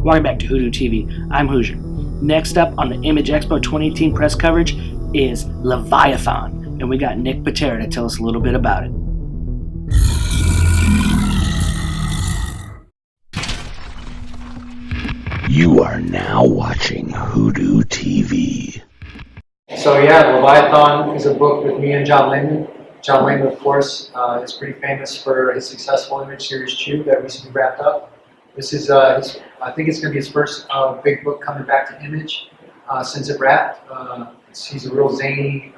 Welcome back to WhoDooTV. I'm Hoosier. Next up on the Image Expo 2018 press coverage is Leviathan, and we got Nick Pitarra to tell us a little bit about it. You are now watching WhoDooTV. So yeah, Leviathan is a book with me and John Layman. John Layman, of course, is pretty famous for his successful image series Chew that recently wrapped up. This is, I think it's going to be his first big book coming back to Image since it wrapped. He's a real zany,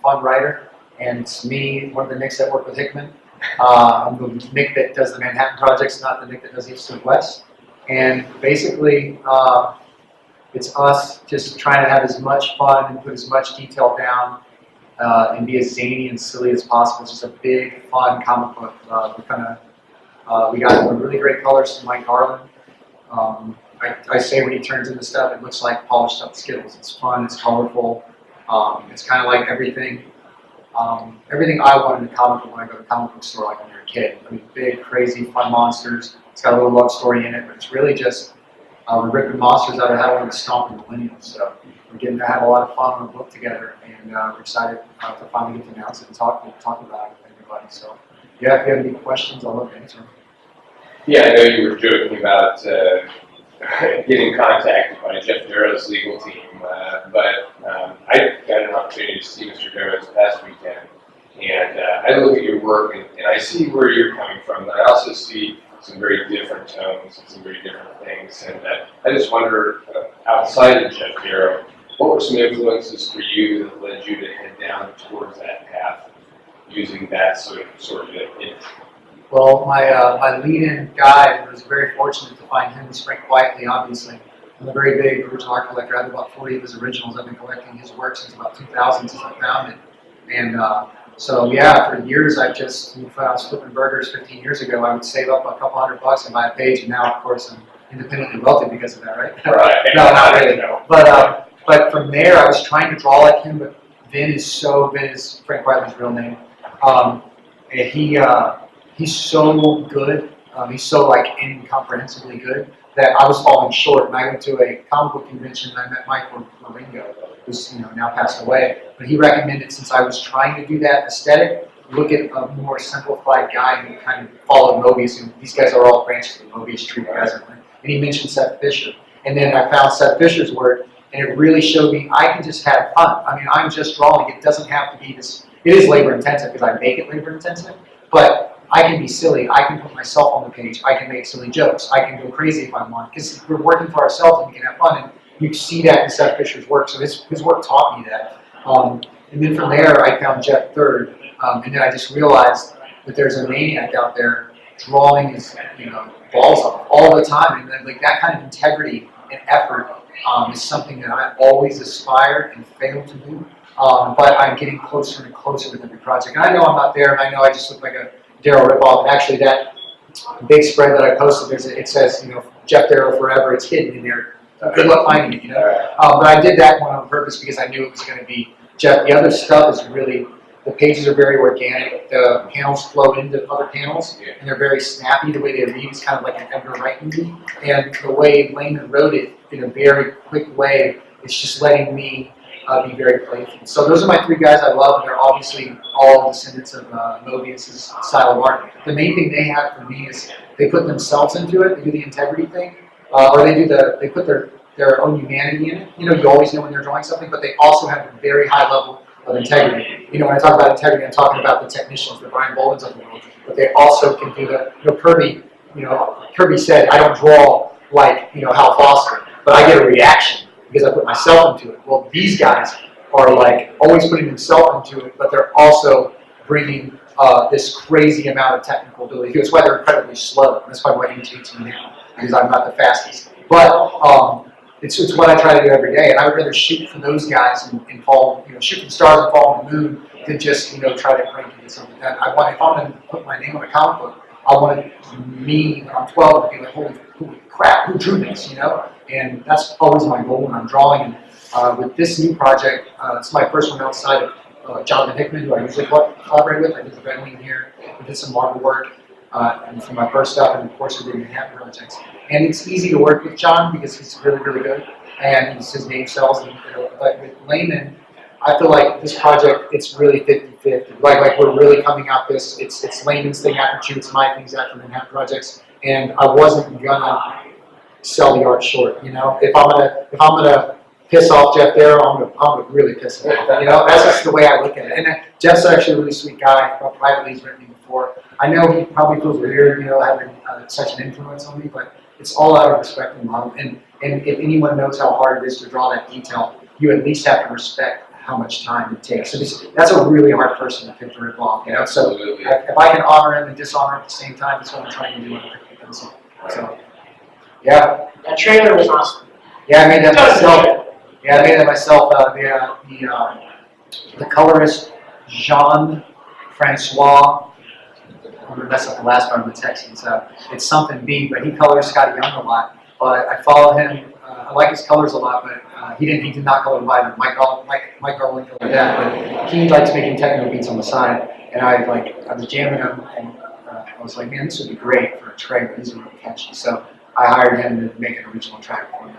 fun writer, and it's me, one of the Nicks that work with Hickman. I'm the Nick that does the Manhattan projects, not the Nick that does East and West. And basically, it's us just trying to have as much fun and put as much detail down and be as zany and silly as possible. It's just a big, fun comic book. We got really great colors from Mike Garland. I say when he turns into stuff, it looks like polished up Skittles. It's fun, it's colorful. It's kind of like everything I want in a comic book when I go to a comic book store like when you're a kid. I mean, big, crazy, fun monsters. It's got a little love story in it, but it's really just we're ripping monsters out of hell and stomping millennials. So we're getting to have a lot of fun on the book together, and we're excited to finally get to announce it and talk about it with everybody. So yeah, if you have any questions, I'll love to answer them. Yeah, I know you were joking about getting contacted by Jeff Darrow's legal team, but I got an opportunity to see Mr. Darrow this past weekend, and I look at your work and I see where you're coming from, but I also see some very different tones and some very different things, and I just wonder, outside of Jeff Darrow, what were some influences for you that led you to head down towards that path, using that sort of image? Well, my lead-in guy, I was very fortunate to find him, is Frank Quietly, obviously. I'm a very big original art collector. I have about 40 of his originals. I've been collecting his work since about 2000, since I found it. And so yeah, for years when I was flipping burgers 15 years ago, I would save up a couple $100 and buy a page, and now of course I'm independently wealthy because of that, right? Right. No, not really. No. But from there, I was trying to draw like him, but Vin is Frank Quietly's real name. And he's so good, he's so like incomprehensibly good that I was falling short. And I went to a comic book convention and I met Mike Maringo, who's now passed away. But he recommended, since I was trying to do that aesthetic, look at a more simplified guy who kind of followed Mobius. And these guys are all branches of the Mobius tree presently. And he mentioned Seth Fisher. And then I found Seth Fisher's work, and it really showed me I can just have fun. I mean, I'm just drawing. It doesn't have to be this. It is labor intensive because I make it labor intensive, but I can be silly. I can put myself on the page. I can make silly jokes. I can go crazy if I want, because we're working for ourselves and we can have fun. And you see that in Seth Fisher's work. So his work taught me that. And then from there, I found Jeff third, and then I just realized that there's a maniac out there drawing his balls off all the time, and then like that kind of integrity and effort is something that I always aspired and failed to do. But I'm getting closer and closer with every project. And I know I'm not there, and I know I just look like a Darrow ripoff. And actually, that big spread that I posted, it says, Jeff Darrow forever. It's hidden in there. Good luck finding it, But I did that one on purpose because I knew it was going to be Jeff. The other stuff is really, the pages are very organic. The panels flow into other panels, and they're very snappy. The way they read is kind of like an Edgar Wright movie. And the way Layman wrote it in a very quick way, it's just letting me be very playful. So those are my three guys I love, and they're obviously all descendants of Mobius's style of art. The main thing they have for me is they put themselves into it. They do the integrity thing, or they put their own humanity in it. You always know when they're drawing something, but they also have a very high level of integrity. When I talk about integrity, I'm talking about the technicians, the Brian Bolins of the world, but they also can do Kirby. Kirby said, "I don't draw like Hal Foster, but I get a reaction because I put myself into it." Well, these guys are like always putting themselves into it, but they're also bringing this crazy amount of technical ability. That's why they're incredibly slow. That's probably why Image hates me now, because I'm not the fastest. But it's what I try to do every day, and I would rather shoot for those guys and fall, shoot for the stars and fall on the moon than just try to crank into something. If I'm going to put my name on a comic book, I want me when I'm 12 to be like, holy crap, who drew this? And that's always my goal when I'm drawing. And with this new project, it's my first one outside of Jonathan Hickman, who I usually collaborate with. I did the rendering here. We did some Marvel work. and for my first stuff, and of course we did Manhattan projects. And it's easy to work with John because he's really, really good, and his name sells. And, but with Layman, I feel like this project, it's really 50-50. Like we're really coming out this, it's Layman's thing after two, it's my things after Manhattan projects, and I wasn't gonna sell the art short. You know, if I'm gonna piss off Jeff Darrow, I'm gonna really piss him off. You know, that's just the way I look at it. And Jeff's actually a really sweet guy. Privately, he's written me before. I know he probably feels weird, you know, having such an influence on me, but it's all out of respect and love. And if anyone knows how hard it is to draw that detail, you at least have to respect how much time it takes. So that's a really hard person to pick to rip off, you know. So if I can honor him and dishonor him at the same time, that's what I'm trying to do when I pick the pencil. So yeah. That trailer was awesome. Yeah, I made that myself. Yeah, I made that myself. The colorist Jean-Francois. I'm gonna mess up the last part of the text. It's something B, but he colors Scotty Young a lot. But I follow him. I like his colors a lot, but he did not color them either. Mike Garland colored that, but he likes making techno beats on the side. And I was jamming him, and I was like, man, this would be great for a trailer. These are really catchy. So I hired him to make an original track for me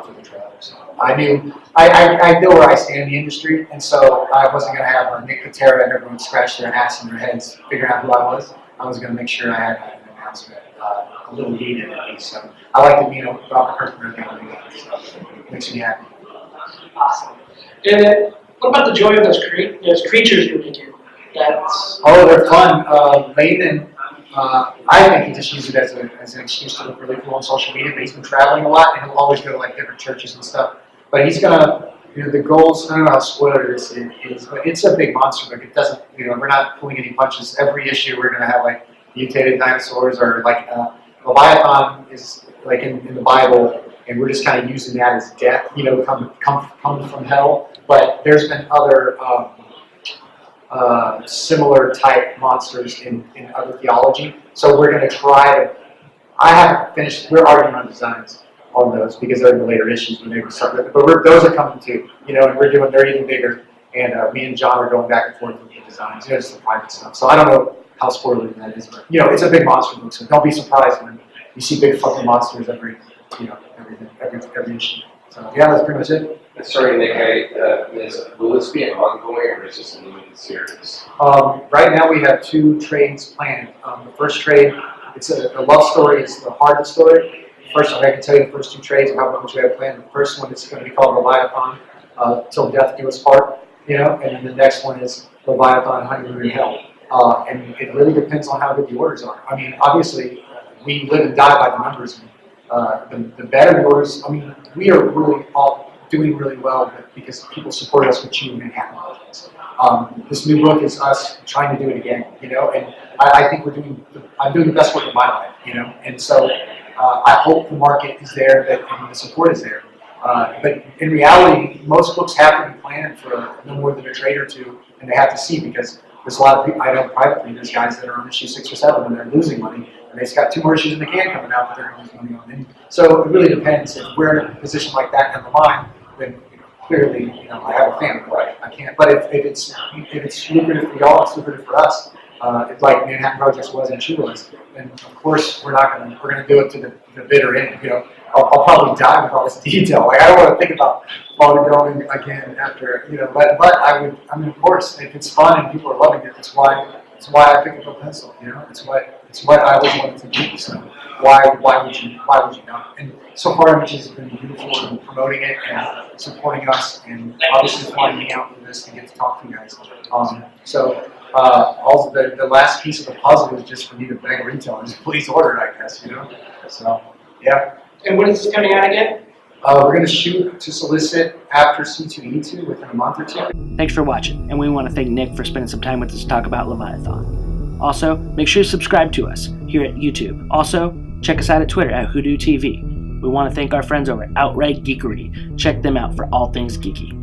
for the trailer. So I knew where I stand in the industry, and so I wasn't going to have Nick Pitarra and everyone scratch their ass in their heads figuring out who I was. I was going to make sure I had an announcement, a little needed at least. So I like to meet Robert Kirkman and so it makes me happy. Awesome. And then, what about the joy of those creatures you're making? Oh, they're fun. Layman, I think he just uses it as an excuse to look really cool on social media, but he's been traveling a lot, and he'll always go to like different churches and stuff. But he's gonna, the goals, I don't know how spoiler this is, but it's a big monster book. It doesn't, we're not pulling any punches. Every issue we're gonna have like mutated dinosaurs, or like Leviathan is like in the Bible, and we're just kind of using that as death, come from hell. But there's been other similar type monsters in other theology. So we're going to try to, I haven't finished, we're arguing on designs on those because they're in the later issues when they were starting, but those are coming too, and they're even bigger, and me and John are going back and forth with the designs, just the private stuff. So I don't know how spoilery that is, but it's a big monster book, so don't be surprised when you see big fucking monsters every issue. So yeah, that's pretty much it. Sorry, Nick, will this be an ongoing or is this a limited series? Right now we have 2 trades planned. The first trade, it's a love story, it's the hardest story. First, I can tell you the first 2 trades and how much we have planned. The first one is going to be called Leviathan, Till Death Do Us Part, and then the next one is Leviathan, Honeymoon in Hell. And it really depends on how good the orders are. I mean, obviously, we live and die by the numbers. The better the orders, we are really all doing really well because people support us with cheating Manhattan projects. This new book is us trying to do it again, and I think I'm doing the best work of my life, and so I hope the market is there, and the support is there. But in reality, most books have to be planned for no more than a trade or 2, and they have to see, because there's a lot of people, I know privately, there's guys that are on issue 6 or 7 and they're losing money, and they've got 2 more issues in the can coming out that they're going to lose money on. And so it really depends. If we're in a position like that down the line, then clearly, I have a family, right? I can't. But if it's lucrative for y'all, it's lucrative for us. It's like Manhattan Projects was and she was, then of course we're gonna do it to the bitter end. I'll probably die with all this detail. Like I don't want to think about going again after, but I would. Of course, if it's fun and people are loving it, it's why I picked up a pencil. It's what I always wanted to do. So why would you not? And so far, Image has been beautiful in promoting it and supporting us, and obviously flying me out for this to get to talk to you guys. So all the last piece of the puzzle is just for me to beg retailers, please order it, I guess. So yeah. And when is this coming out again? We're going to shoot to solicit after C2E2 within a month or 2. Thanks for watching, and we want to thank Nick for spending some time with us to talk about Leviathan. Also, make sure to subscribe to us here at YouTube. Also, check us out at Twitter at WhoDooTV. We want to thank our friends over at Outright Geekery. Check them out for all things geeky.